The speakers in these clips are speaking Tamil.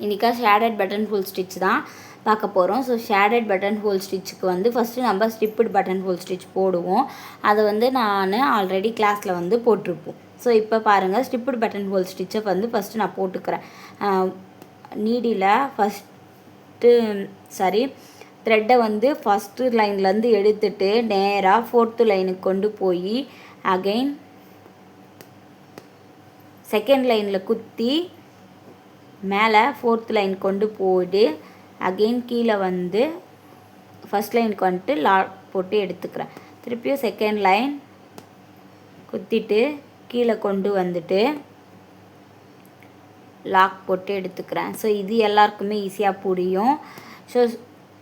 இன்றைக்கா ஷேடட் பட்டன் ஃபுல் ஸ்டிச் தான் பார்க்க போகிறோம். ஸோ ஷேடட் பட்டன் ஹோல் ஸ்டிச்சுக்கு வந்து ஃபஸ்ட்டு நம்ம ஸ்டிப்புடு பட்டன் ஹோல் ஸ்டிச் போடுவோம். அதை வந்து நான் ஆல்ரெடி கிளாஸில் வந்து போட்டிருப்போம். ஸோ இப்போ பாருங்கள், ஸ்டிப்புடு பட்டன் ஹோல் ஸ்டிச்சை வந்து ஃபஸ்ட்டு நான் போட்டுக்கிறேன். நீடியில் த்ரெட்டை வந்து ஃபஸ்ட்டு லைன்லேருந்து எடுத்துட்டு நேராக 4th லைனுக்கு கொண்டு போய் அகெயின் செகண்ட் லைனில் குத்தி மேலே 4th லைன் கொண்டு போய்ட்டு அகெயின் கீழே வந்து ஃபஸ்ட் லைனுக்கு வந்துட்டு லாக் போட்டு எடுத்துக்கிறேன். திருப்பியும் செகண்ட் லைன் குத்திட்டு கீழே கொண்டு வந்துட்டு லாக் போட்டு எடுத்துக்கிறேன். ஸோ இது எல்லாருக்குமே ஈஸியாக புரியும். ஸோ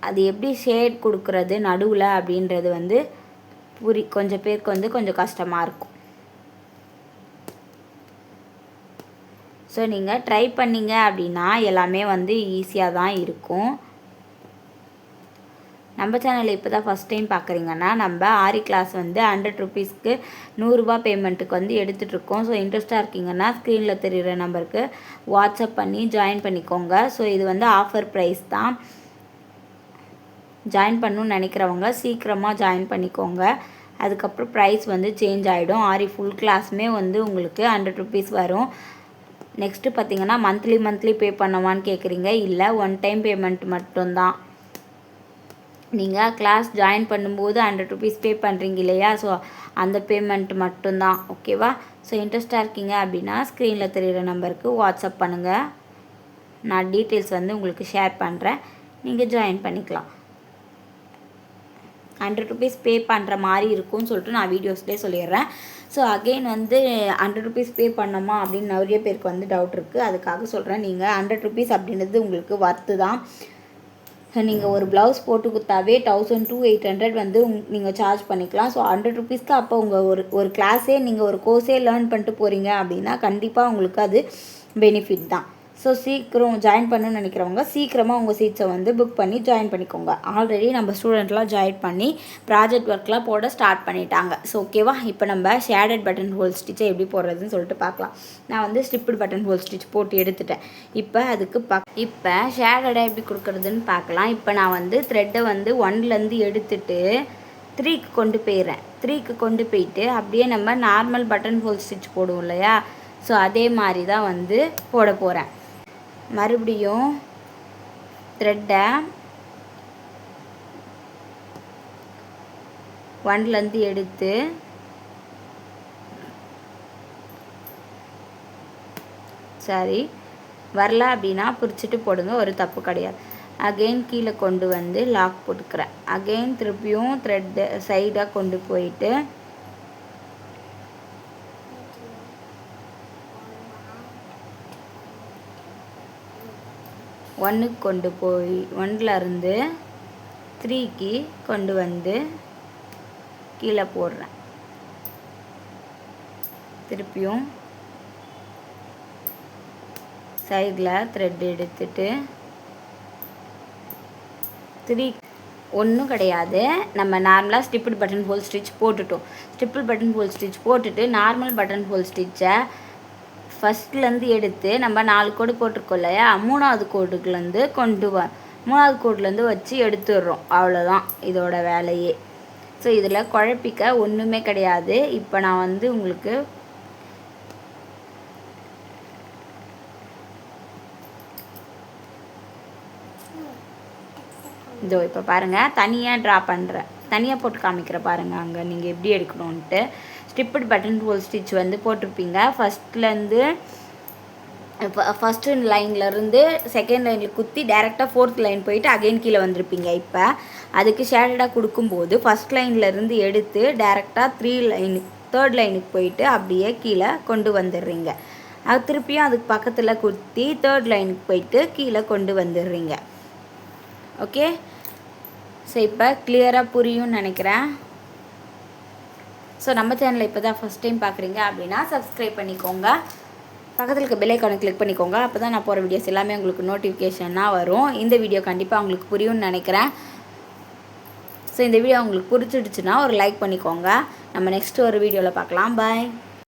அது எப்படி ஷேட் கொடுக்குறது நடுவில் அப்படின்றது வந்து கொஞ்சம் பேருக்கு வந்து கொஞ்சம் கஷ்டமாக இருக்கும். ஸோ நீங்கள் ட்ரை பண்ணிங்க அப்படின்னா எல்லாமே வந்து ஈஸியாக தான் இருக்கும். நம்ம சேனலில் இப்போ தான் ஃபஸ்ட் டைம் பார்க்குறீங்கன்னா, நம்ம ஆரி கிளாஸ் வந்து 100 ருபீஸ்க்கு 100 ரூபா பேமெண்ட்டுக்கு வந்து எடுத்துகிட்ருக்கோம். ஸோ இன்ட்ரெஸ்ட்டாக இருக்கீங்கன்னா ஸ்க்ரீனில் தெரிகிற நம்பருக்கு வாட்ஸ்அப் பண்ணி ஜாயின் பண்ணிக்கோங்க. ஸோ இது வந்து ஆஃபர் ப்ரைஸ் தான். ஜாயின் பண்ணணுன்னு நினைக்கிறவங்க சீக்கிரமாக ஜாயின் பண்ணிக்கோங்க. அதுக்கப்புறம் ப்ரைஸ் வந்து சேஞ்ச் ஆகிடும். ஆரி ஃபுல் கிளாஸுமே வந்து உங்களுக்கு 100 ருபீஸ் வரும். நெக்ஸ்ட்டு பார்த்திங்கன்னா மந்த்லி பே பண்ணவான்னு கேட்குறீங்க. இல்லை, ஒன் டைம் பேமெண்ட் மட்டும்தான். நீங்கள் கிளாஸ் ஜாயின் பண்ணும்போது 100 ருபீஸ் பே பண்ணுறீங்க இல்லையா, ஸோ அந்த பேமெண்ட் மட்டும்தான். ஓகேவா? ஸோ இன்ட்ரெஸ்ட்டாக இருக்கீங்க அப்படின்னா ஸ்க்ரீனில் தெரிகிற நம்பருக்கு வாட்ஸ்அப் பண்ணுங்கள். நான் டீட்டெயில்ஸ் வந்து உங்களுக்கு ஷேர் பண்ணுறேன். நீங்கள் ஜாயின் பண்ணிக்கலாம். 100 ருபீஸ் பே பண்ணுற மாதிரி இருக்கும்னு சொல்லிட்டு நான் வீடியோஸ்லேயே சொல்லிடுறேன். ஸோ அகெயின் வந்து 100 ருபீஸ் பே பண்ணோமா அப்படின்னு நிறைய பேருக்கு வந்து டவுட் இருக்குது. அதுக்காக சொல்கிறேன், நீங்கள் 100 ருபீஸ் அப்படின்றது உங்களுக்கு ஒர்த்து தான். ஸோ நீங்கள் ஒரு ப்ளவுஸ் போட்டு கொடுத்தாவே 1000 to 800 வந்து நீங்கள் சார்ஜ் பண்ணிக்கலாம். ஸோ 100 ருபீஸ்க்கு அப்போ உங்கள் ஒரு கிளாஸே நீங்கள் ஒரு கோர்ஸே லேர்ன் பண்ணிட்டு போகிறீங்க அப்படின்னா கண்டிப்பாக உங்களுக்கு அது பெனிஃபிட் தான். ஸோ சீக்கிரம் ஜாயின் பண்ணணும்னு நினைக்கிறவங்க சீக்கிரமாக உங்கள் சீட்ஸை வந்து புக் பண்ணி ஜாயின் பண்ணிக்கோங்க. ஆல்ரெடி நம்ம ஸ்டூடெண்ட்லாம் ஜாயின் பண்ணி ப்ராஜெக்ட் ஒர்க்லாம் போட ஸ்டார்ட் பண்ணிட்டாங்க. ஸோ ஓகேவா? இப்போ நம்ம ஷேடட் பட்டன் ஹோல் ஸ்டிச்சை எப்படி போடுறதுன்னு சொல்லிட்டு பார்க்கலாம். நான் வந்து ஸ்டிப்புடு பட்டன் ஹோல் ஸ்டிச் போட்டு எடுத்துட்டேன். இப்போ அதுக்கு இப்போ ஷேடடாக எப்படி கொடுக்குறதுன்னு பார்க்கலாம். இப்போ நான் வந்து த்ரெட்டை வந்து 1லேருந்து எடுத்துட்டு 3க்கு கொண்டு போயிடுறேன். 3க்கு கொண்டு போயிட்டு அப்படியே நம்ம நார்மல் பட்டன் ஹோல் ஸ்டிச் போடுவோம் இல்லையா, ஸோ அதே மாதிரி தான் வந்து போட போகிறேன். மறுபடியும் த்ரெட்டை 1லேருந்து எடுத்து வரல அப்படின்னா பிரிச்சுட்டு போடுங்க, ஒரு தப்பு கிடையாது. அகெயின் கீழே கொண்டு வந்து லாக் போட்டுக்கிறேன். அகெயின் திருப்பியும் த்ரெட்டை சைடாக கொண்டு போயிட்டு ஒன்றுக்கு கொண்டு போய் 1லேருந்து 3க்கு கொண்டு வந்து கீழே போடுறேன். திருப்பியும் சைடில் த்ரெட் எடுத்துட்டு ஒன்றும் கிடையாது, நம்ம நார்மலாக ஸ்டிப்புடு பட்டன் ஹோல் ஸ்டிச் போட்டுட்டோம். ஸ்டிப்புடு பட்டன் ஹோல் ஸ்டிச் போட்டுட்டு நார்மல் பட்டன் ஹோல் ஸ்டிச்சை ஃபஸ்ட்லேருந்து எடுத்து நம்ம 4 கோடு போட்டிருக்கோம் இல்லையா, 3வது கோடுக்குலேருந்து 3வது கோடுலேருந்து வச்சு எடுத்துடுறோம். அவ்வளோதான் இதோட வேலையே. ஸோ இதில் குழப்பிக்க ஒன்றுமே கிடையாது. இப்போ நான் வந்து உங்களுக்கு இதோ இப்போ பாருங்கள், தனியாக ட்ரா பண்ணுறேன், தனியாக போட்டு காமிக்கிற பாருங்கள் அங்கே நீங்கள் எப்படி எடுக்கணுன்ட்டு. ஸ்டிப்புடு பட்டன் ஹோல் ஸ்டிச் வந்து போட்டிருப்பீங்க. ஃபஸ்ட்டு லைன்லேருந்து செகண்ட் லைனில் குத்தி டேரெக்டாக 4th லைன் போயிட்டு அகெயின் கீழே வந்திருப்பீங்க. இப்போ அதுக்கு ஷேடடாக கொடுக்கும்போது ஃபஸ்ட் லைன்லேருந்து எடுத்து டேரெக்டாக 3rd லைனுக்கு போயிட்டு அப்படியே கீழே கொண்டு வந்துடுறீங்க. அது திருப்பியும் அதுக்கு பக்கத்தில் குத்தி 3rd லைனுக்கு போயிட்டு கீழே கொண்டு வந்துடுறீங்க. ஓகே? ஸோ இப்போ கிளியராக புரியும்னு நினைக்கிறேன். ஸோ நம்ம சேனலில் இப்போ தான் ஃபஸ்ட் டைம் பார்க்குறீங்க அப்படின்னா சப்ஸ்கிரைப் பண்ணிக்கோங்க. பக்கத்தில் இருக்க பெல் ஐக்கானை கிளிக் பண்ணிக்கோங்க. அப்போ தான் நான் போகிற வீடியோஸ் எல்லாமே உங்களுக்கு நோட்டிஃபிகேஷனாக வரும். இந்த வீடியோ கண்டிப்பாக உங்களுக்கு புரியும்னு நினைக்கிறேன். ஸோ இந்த வீடியோ உங்களுக்கு பிடிச்சிடுச்சுன்னா ஒரு லைக் பண்ணிக்கோங்க. நம்ம நெக்ஸ்ட்டு ஒரு வீடியோவில் பார்க்கலாம். பாய்.